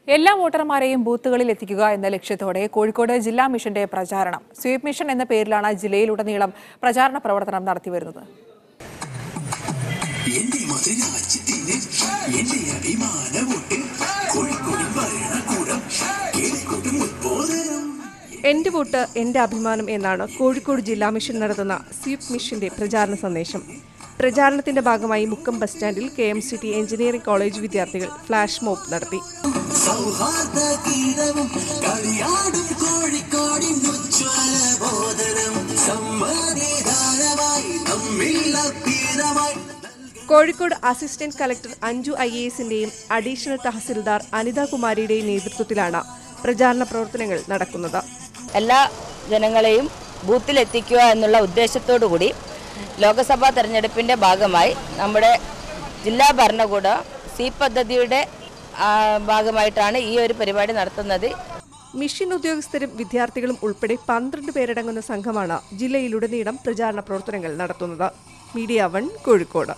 എല്ലാ വോട്ടർമാരെയും ബൂത്തുകളിൽ എത്തിക്കുക എന്ന ലക്ഷ്യത്തോടെ കോഴിക്കോട് ജില്ലാ മിഷന്റെ പ്രചാരണം സ്വീപ് മിഷൻ എന്ന പേരിലാണ് ജില്ലയിലുടനീളം പ്രചാരണ പ്രവർത്തനം നടത്തിവരുന്നത്. എന്റെ വോട്ട് എന്റെ അഭിമാനം എന്നാണ് കോഴിക്കോട് ജില്ലാ മിഷൻ നടത്തുന്ന സ്വീപ് മിഷന്റെ പ്രചാരണ സന്ദേശം. പ്രചാരണത്തിന്റെ ഭാഗമായി മുക്കം ബസ് സ്റ്റാൻഡിൽ KMCT എഞ്ചിനീയറിംഗ് കോളേജ് വിദ്യാർത്ഥികൾ ഫ്ലാഷ് മോബ് നടത്തി. കോഴിക്കോട് അസിസ്റ്റന്റ് കളക്ടർ അഞ്ജു IASന്റെയും അഡീഷണൽ തഹസിൽദാർ അനിതാകുമാരിയുടെയും നേതൃത്വത്തിലാണ് പ്രചാരണ പ്രവർത്തനങ്ങൾ നടക്കുന്നത്. എല്ലാ ജനങ്ങളെയും ബൂത്തിലെത്തിക്കുക എന്നുള്ള ഉദ്ദേശത്തോടുകൂടി ലോക്സഭാ തെരഞ്ഞെടുപ്പിൻ്റെ ഭാഗമായി നമ്മുടെ ജില്ലാ ഭരണകൂടം സ്വീപ് പദ്ധതിയുടെ ഭാഗമായിട്ടാണ് ഈ ഒരു പരിപാടി നടത്തുന്നത്. മിഷൻ ഉദ്യോഗസ്ഥരും വിദ്യാർത്ഥികളും ഉൾപ്പെടെ 12 പേരടങ്ങുന്ന സംഘമാണ് ജില്ലയിലുടനീളം പ്രചാരണ പ്രവർത്തനങ്ങൾ നടത്തുന്നത്. മീഡിയ 1 കോഴിക്കോട്.